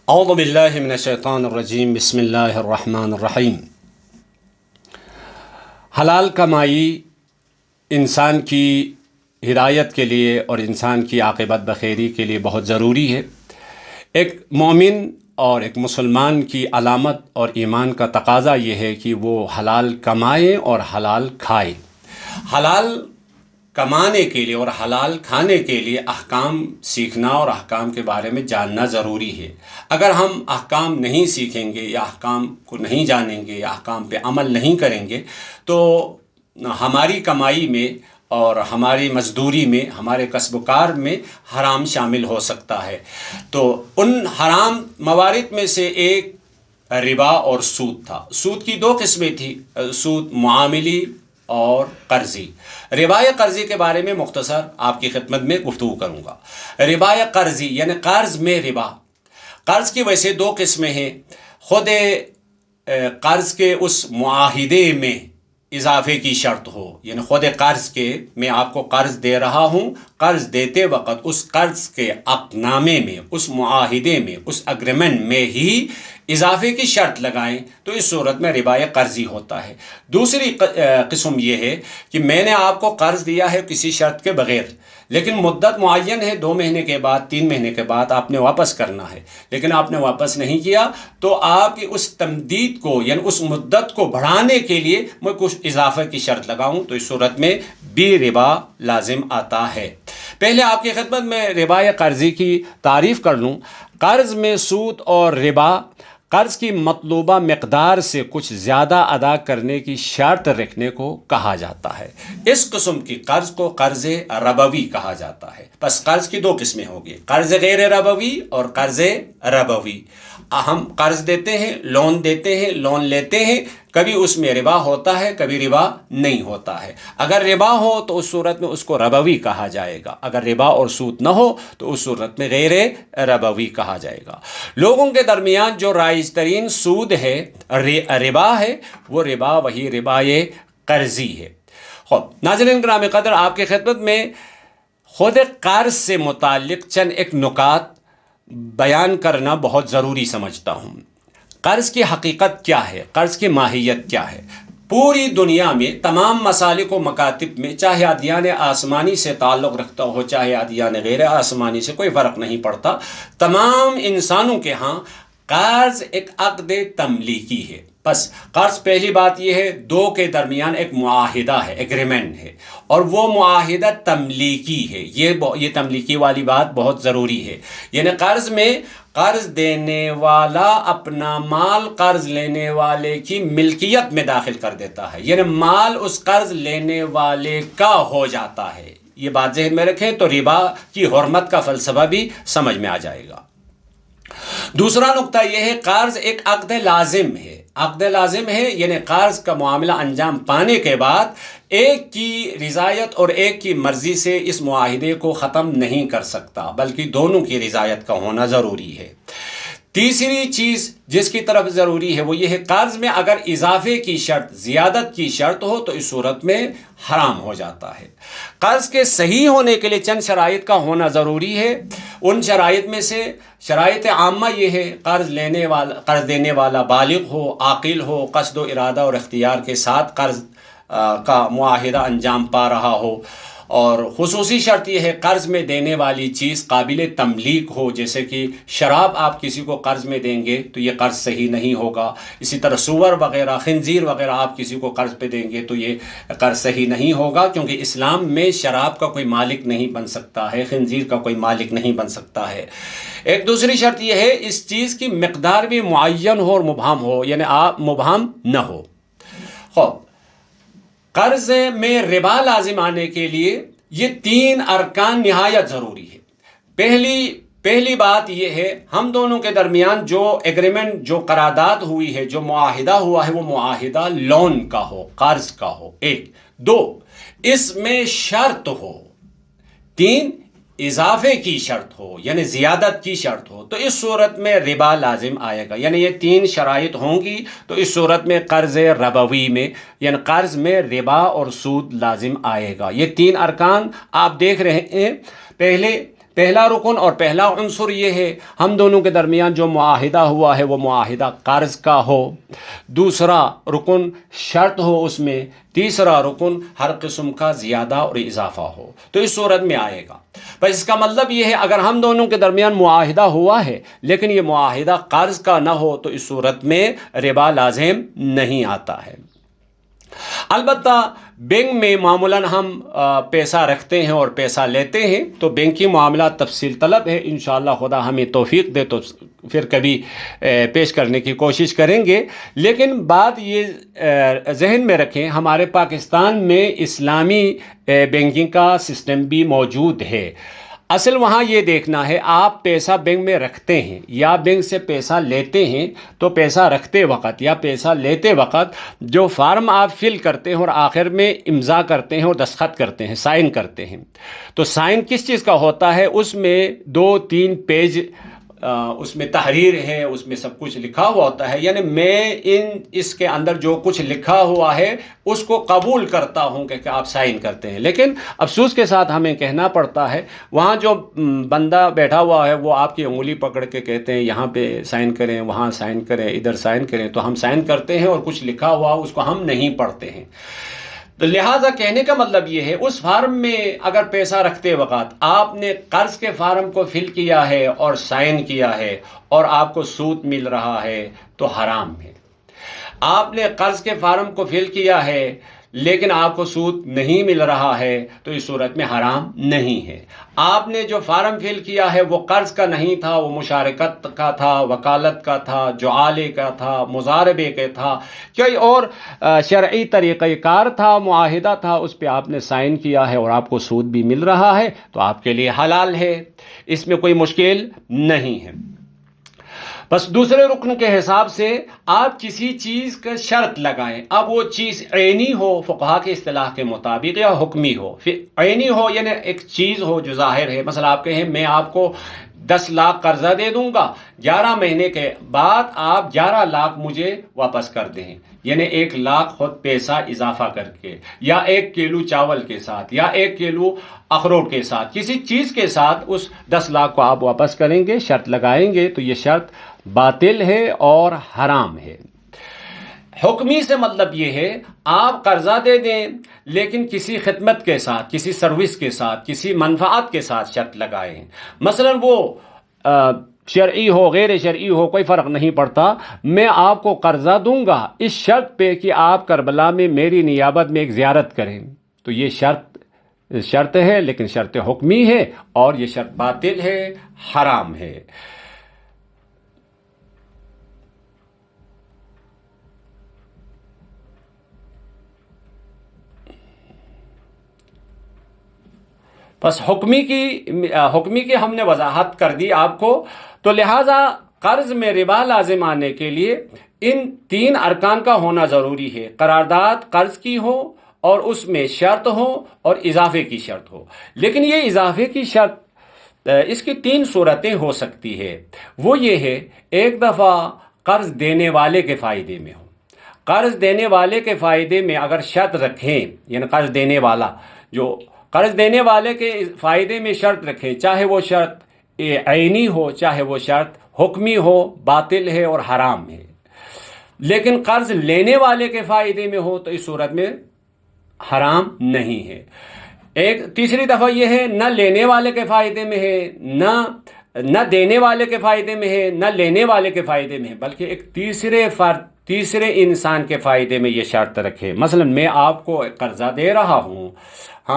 اعوذ باللہ من الشیطان الرجیم بسم اللہ الرحمن الرحیم۔ حلال کمائی انسان کی ہدایت کے لیے اور انسان کی عاقبت بخیری کے لیے بہت ضروری ہے۔ ایک مومن اور ایک مسلمان کی علامت اور ایمان کا تقاضا یہ ہے کہ وہ حلال کمائے اور حلال کھائے۔ حلال کمانے کے لیے اور حلال کھانے کے لیے احکام سیکھنا اور احکام کے بارے میں جاننا ضروری ہے۔ اگر ہم احکام نہیں سیکھیں گے یا احکام کو نہیں جانیں گے یا احکام پہ عمل نہیں کریں گے تو ہماری کمائی میں اور ہماری مزدوری میں، ہمارے کسب و کار میں حرام شامل ہو سکتا ہے۔ تو ان حرام موارد میں سے ایک ربا اور سود تھا۔ سود کی دو قسمیں تھیں، سود معاملی اور قرضی۔ ربا قرضی کے بارے میں مختصر آپ کی خدمت میں گفتگو کروں گا۔ ربا قرضی یعنی قرض میں ربا۔ قرض کی ویسے دو قسمیں ہیں۔ خود قرض کے اس معاہدے میں اضافے کی شرط ہو، یعنی خود قرض کے میں آپ کو قرض دے رہا ہوں، قرض دیتے وقت اس قرض کے عقد نامے میں، اس معاہدے میں، اس اگریمنٹ میں ہی اضافے کی شرط لگائیں تو اس صورت میں ربا قرضی ہوتا ہے۔ دوسری قسم یہ ہے کہ میں نے آپ کو قرض دیا ہے کسی شرط کے بغیر، لیکن مدت معین ہے، 2 مہینے کے بعد 3 مہینے کے بعد آپ نے واپس کرنا ہے، لیکن آپ نے واپس نہیں کیا تو آپ کی اس تمدید کو یعنی اس مدت کو بڑھانے کے لیے میں کچھ اضافے کی شرط لگاؤں تو اس صورت میں بھی ربا لازم آتا ہے۔ پہلے آپ کی خدمت میں ربا قرضی کی تعریف کر لوں۔ قرض میں سود اور ربا قرض کی مطلوبہ مقدار سے کچھ زیادہ ادا کرنے کی شرط رکھنے کو کہا جاتا ہے۔ اس قسم کی قرض کو قرض ربوی کہا جاتا ہے۔ بس قرض کی دو قسمیں ہوگی، قرض غیر ربوی اور قرض ربوی۔ ہم قرض دیتے ہیں، لون دیتے ہیں، لون لیتے ہیں، کبھی اس میں ربا ہوتا ہے، کبھی ربا نہیں ہوتا ہے۔ اگر ربا ہو تو اس صورت میں اس کو ربوی کہا جائے گا، اگر ربا اور سود نہ ہو تو اس صورت میں غیر ربوی کہا جائے گا۔ لوگوں کے درمیان جو رائج ترین سود ہے، ربا ہے، وہ ربا وہی ربا قرضی ہے۔ خب ناظرین گرامی قدر، آپ کی خدمت میں خود قرض سے متعلق چند ایک نکات بیان کرنا بہت ضروری سمجھتا ہوں۔ قرض کی حقیقت کیا ہے؟ قرض کی ماہیت کیا ہے؟ پوری دنیا میں تمام مسالک و مکاتب میں، چاہے ادیان آسمانی سے تعلق رکھتا ہو چاہے ادیان غیر آسمانی سے، کوئی فرق نہیں پڑتا، تمام انسانوں کے ہاں قرض ایک عقد تملیکی ہے۔ بس قرض پہلی بات یہ ہے، دو کے درمیان ایک معاہدہ ہے، ایگریمنٹ ہے، اور وہ معاہدہ تملیکی ہے۔ یہ تملیکی والی بات بہت ضروری ہے۔ یعنی قرض میں قرض دینے والا اپنا مال قرض لینے والے کی ملکیت میں داخل کر دیتا ہے، یعنی مال اس قرض لینے والے کا ہو جاتا ہے۔ یہ بات ذہن میں رکھیں تو ربا کی حرمت کا فلسفہ بھی سمجھ میں آ جائے گا۔ دوسرا نقطہ یہ ہے، قرض ایک عقد لازم ہے۔ عقد لازم ہے یعنی قرض کا معاملہ انجام پانے کے بعد ایک کی رضایت اور ایک کی مرضی سے اس معاہدے کو ختم نہیں کر سکتا، بلکہ دونوں کی رضایت کا ہونا ضروری ہے۔ تیسری چیز جس کی طرف ضروری ہے وہ یہ ہے، قرض میں اگر اضافے کی شرط، زیادت کی شرط ہو تو اس صورت میں حرام ہو جاتا ہے۔ قرض کے صحیح ہونے کے لیے چند شرائط کا ہونا ضروری ہے۔ ان شرائط میں سے شرائط عامہ یہ ہے، قرض دینے والا بالغ ہو، عاقل ہو، قصد و ارادہ اور اختیار کے ساتھ قرض کا معاہدہ انجام پا رہا ہو، اور خصوصی شرط یہ ہے قرض میں دینے والی چیز قابل تملیک ہو، جیسے کہ شراب آپ کسی کو قرض میں دیں گے تو یہ قرض صحیح نہیں ہوگا۔ اسی طرح سور وغیرہ، خنزیر وغیرہ آپ کسی کو قرض پہ دیں گے تو یہ قرض صحیح نہیں ہوگا، کیونکہ اسلام میں شراب کا کوئی مالک نہیں بن سکتا ہے، خنزیر کا کوئی مالک نہیں بن سکتا ہے۔ ایک دوسری شرط یہ ہے، اس چیز کی مقدار بھی معین ہو اور مبہم ہو، یعنی آپ مبہم نہ ہو۔ خوب قرض میں ربا لازم آنے کے لیے یہ 3 ارکان نہایت ضروری ہے۔ پہلی بات یہ ہے، ہم دونوں کے درمیان جو ایگریمنٹ، جو قرارداد ہوئی ہے، جو معاہدہ ہوا ہے، وہ معاہدہ لون کا ہو، قرض کا ہو۔ 1 2 اس میں شرط ہو۔ 3 اضافے کی شرط ہو، یعنی زیادت کی شرط ہو، تو اس صورت میں ربا لازم آئے گا۔ یعنی یہ 3 شرائط ہوں گی تو اس صورت میں قرض ربوی میں یعنی قرض میں ربا اور سود لازم آئے گا۔ یہ 3 ارکان آپ دیکھ رہے ہیں۔ پہلا رکن اور پہلا عنصر یہ ہے ہم دونوں کے درمیان جو معاہدہ ہوا ہے وہ معاہدہ قرض کا ہو، دوسرا رکن شرط ہو اس میں، تیسرا رکن ہر قسم کا زیادہ اور اضافہ ہو، تو اس صورت میں آئے گا۔ بس اس کا مطلب یہ ہے اگر ہم دونوں کے درمیان معاہدہ ہوا ہے لیکن یہ معاہدہ قرض کا نہ ہو تو اس صورت میں ربا لازم نہیں آتا ہے۔ البتہ بینک میں معمولاً ہم پیسہ رکھتے ہیں اور پیسہ لیتے ہیں تو بینکی معاملات تفصیل طلب ہے، انشاءاللہ خدا ہمیں توفیق دے تو پھر کبھی پیش کرنے کی کوشش کریں گے۔ لیکن بات یہ ذہن میں رکھیں ہمارے پاکستان میں اسلامی بینکنگ کا سسٹم بھی موجود ہے۔ اصل وہاں یہ دیکھنا ہے آپ پیسہ بینک میں رکھتے ہیں یا بینک سے پیسہ لیتے ہیں تو پیسہ رکھتے وقت یا پیسہ لیتے وقت جو فارم آپ فل کرتے ہیں اور آخر میں امضا کرتے ہیں اور دستخط کرتے ہیں، سائن کرتے ہیں، تو سائن کس چیز کا ہوتا ہے؟ اس میں 2-3 پیج اس میں تحریر ہے، اس میں سب کچھ لکھا ہوا ہوتا ہے، یعنی میں اس کے اندر جو کچھ لکھا ہوا ہے اس کو قبول کرتا ہوں کہ آپ سائن کرتے ہیں۔ لیکن افسوس کے ساتھ ہمیں کہنا پڑتا ہے وہاں جو بندہ بیٹھا ہوا ہے وہ آپ کی انگلی پکڑ کے کہتے ہیں یہاں پہ سائن کریں، وہاں سائن کریں، ادھر سائن کریں، تو ہم سائن کرتے ہیں اور کچھ لکھا ہوا اس کو ہم نہیں پڑھتے ہیں۔ تو لہٰذا کہنے کا مطلب یہ ہے اس فارم میں اگر پیسہ رکھتے وقت آپ نے قرض کے فارم کو فل کیا ہے اور سائن کیا ہے اور آپ کو سود مل رہا ہے تو حرام ہے۔ آپ نے قرض کے فارم کو فل کیا ہے لیکن آپ کو سود نہیں مل رہا ہے تو اس صورت میں حرام نہیں ہے۔ آپ نے جو فارم فل کیا ہے وہ قرض کا نہیں تھا، وہ مشارکت کا تھا، وکالت کا تھا، جعالے کا تھا، مضاربے کا تھا، کوئی اور شرعی طریقہ کار تھا، معاہدہ تھا، اس پہ آپ نے سائن کیا ہے اور آپ کو سود بھی مل رہا ہے تو آپ کے لیے حلال ہے، اس میں کوئی مشکل نہیں ہے۔ بس دوسرے رکن کے حساب سے آپ کسی چیز کا شرط لگائیں، اب وہ چیز عینی ہو فقہا کے اصطلاح کے مطابق یا حکمی ہو۔ پھر عینی ہو یعنی ایک چیز ہو جو ظاہر ہے، مثلا آپ کہیں میں آپ کو 10 لاکھ قرضہ دے دوں گا، 11 مہینے کے بعد آپ 11 لاکھ مجھے واپس کر دیں، یعنی 1 لاکھ خود پیسہ اضافہ کر کے، یا 1 کلو چاول کے ساتھ، یا 1 کلو اخروٹ کے ساتھ، کسی چیز کے ساتھ اس 10 لاکھ کو آپ واپس کریں گے، شرط لگائیں گے تو یہ شرط باطل ہے اور حرام ہے۔ حکمی سے مطلب یہ ہے آپ قرضہ دے دیں لیکن کسی خدمت کے ساتھ، کسی سروس کے ساتھ، کسی منفعت کے ساتھ شرط لگائیں، مثلا وہ شرعی ہو غیر شرعی ہو کوئی فرق نہیں پڑتا، میں آپ کو قرضہ دوں گا اس شرط پہ کہ آپ کربلا میں میری نیابت میں ایک زیارت کریں، تو یہ شرط ہے لیکن شرط حکمی ہے اور یہ شرط باطل ہے، حرام ہے۔ بس حکمی کی ہم نے وضاحت کر دی آپ کو، تو لہٰذا قرض میں ربا لازم آنے کے لیے ان 3 ارکان کا ہونا ضروری ہے، قرارداد قرض کی ہو اور اس میں شرط ہو اور اضافے کی شرط ہو۔ لیکن یہ اضافے کی شرط اس کی 3 صورتیں ہو سکتی ہے، وہ یہ ہے ایک دفعہ قرض دینے والے کے فائدے میں ہو، قرض دینے والے کے فائدے میں اگر شرط رکھیں، یعنی قرض دینے والا جو قرض دینے والے کے فائدے میں شرط رکھیں، چاہے وہ شرط عینی ہو چاہے وہ شرط حکمی ہو، باطل ہے اور حرام ہے۔ لیکن قرض لینے والے کے فائدے میں ہو تو اس صورت میں حرام نہیں ہے۔ ایک تیسری دفعہ یہ ہے نہ لینے والے کے فائدے میں ہے، نہ دینے والے کے فائدے میں ہے، نہ لینے والے کے فائدے میں ہے، بلکہ ایک تیسرے انسان کے فائدے میں یہ شرط رکھے۔ مثلا میں آپ کو قرضہ دے رہا ہوں،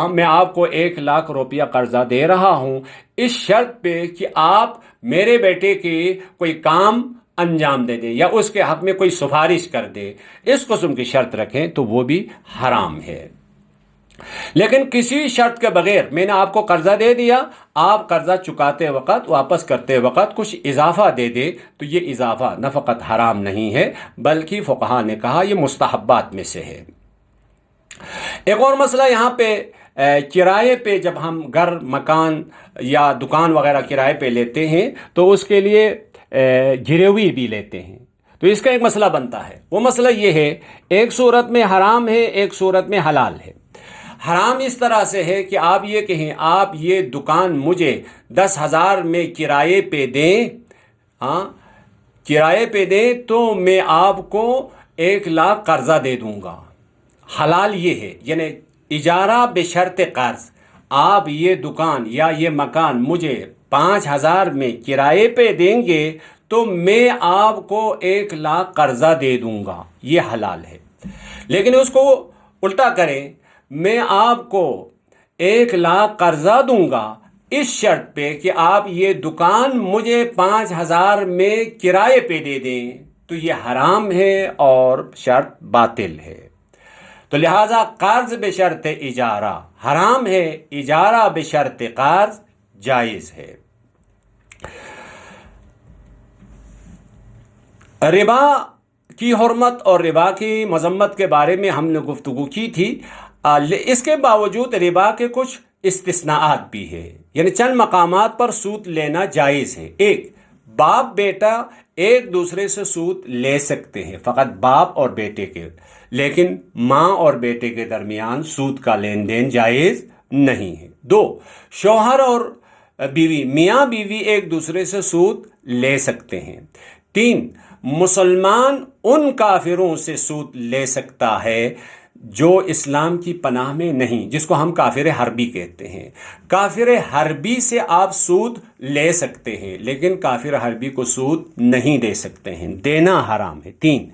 میں آپ کو 1 لاکھ روپیہ قرضہ دے رہا ہوں اس شرط پہ کہ آپ میرے بیٹے کے کوئی کام انجام دے دیں یا اس کے حق میں کوئی سفارش کر دے، اس قسم کی شرط رکھیں تو وہ بھی حرام ہے۔ لیکن کسی شرط کے بغیر میں نے آپ کو قرضہ دے دیا، آپ قرضہ چکاتے وقت واپس کرتے وقت کچھ اضافہ دے دے تو یہ اضافہ نہ فقط حرام نہیں ہے بلکہ فقہا نے کہا یہ مستحبات میں سے ہے۔ ایک اور مسئلہ یہاں پہ کرائے پہ جب ہم گھر مکان یا دکان وغیرہ کرائے پہ لیتے ہیں تو اس کے لیے گروی بھی لیتے ہیں، تو اس کا ایک مسئلہ بنتا ہے، وہ مسئلہ یہ ہے ایک صورت میں حرام ہے ایک صورت میں حلال ہے۔ حرام اس طرح سے ہے کہ آپ یہ کہیں آپ یہ دکان مجھے 10,000 میں کرائے پہ دیں، ہاں کرائے پہ دیں تو میں آپ کو 1,00,000 قرضہ دے دوں گا۔ حلال یہ ہے، یعنی اجارہ بشرط قرض، آپ یہ دکان یا یہ مکان مجھے 5,000 میں کرائے پہ دیں گے تو میں آپ کو 1,00,000 قرضہ دے دوں گا، یہ حلال ہے۔ لیکن اس کو الٹا کریں، میں آپ کو 1,00,000 قرضہ دوں گا اس شرط پہ کہ آپ یہ دکان مجھے 5,000 میں کرائے پہ دے دیں، تو یہ حرام ہے اور شرط باطل ہے۔ تو لہٰذا قرض بشرط اجارہ حرام ہے، اجارہ بشرط قرض جائز ہے۔ ربا کی حرمت اور ربا کی مذمت کے بارے میں ہم نے گفتگو کی تھی۔ اس کے باوجود ربا کے کچھ استثناءات بھی ہے، یعنی چند مقامات پر سود لینا جائز ہے۔ ایک، باپ بیٹا ایک دوسرے سے سود لے سکتے ہیں، فقط باپ اور بیٹے کے، لیکن ماں اور بیٹے کے درمیان سود کا لین دین جائز نہیں ہے۔ دو، شوہر اور بیوی میاں بیوی ایک دوسرے سے سود لے سکتے ہیں۔ تین، مسلمان ان کافروں سے سود لے سکتا ہے جو اسلام کی پناہ میں نہیں، جس کو ہم کافر حربی کہتے ہیں۔ کافر حربی سے آپ سود لے سکتے ہیں، لیکن کافر حربی کو سود نہیں دے سکتے ہیں، دینا حرام ہے۔ تین،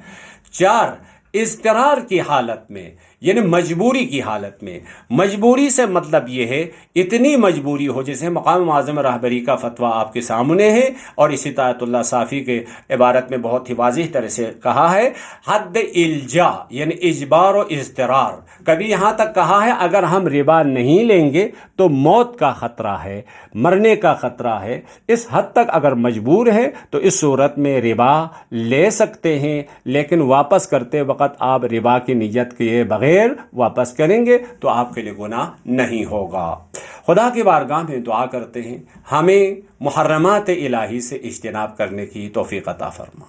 چار، اضطرار کی حالت میں، یعنی مجبوری کی حالت میں۔ مجبوری سے مطلب یہ ہے اتنی مجبوری ہو، جیسے مقام معظم رہبری کا فتویٰ آپ کے سامنے ہے، اور اسی طاعت اللہ صافی کے عبارت میں بہت ہی واضح طرح سے کہا ہے، حد الجا یعنی اجبار و اضطرار۔ کبھی یہاں تک کہا ہے اگر ہم ربا نہیں لیں گے تو موت کا خطرہ ہے، مرنے کا خطرہ ہے۔ اس حد تک اگر مجبور ہے تو اس صورت میں ربا لے سکتے ہیں، لیکن واپس کرتے وقت آپ ربا کی نیت کیے بغیر واپس کریں گے تو آپ کے لیے گناہ نہیں ہوگا۔ خدا کی بارگاہ میں دعا کرتے ہیں ہمیں محرمات الہی سے اجتناب کرنے کی توفیق عطا فرما۔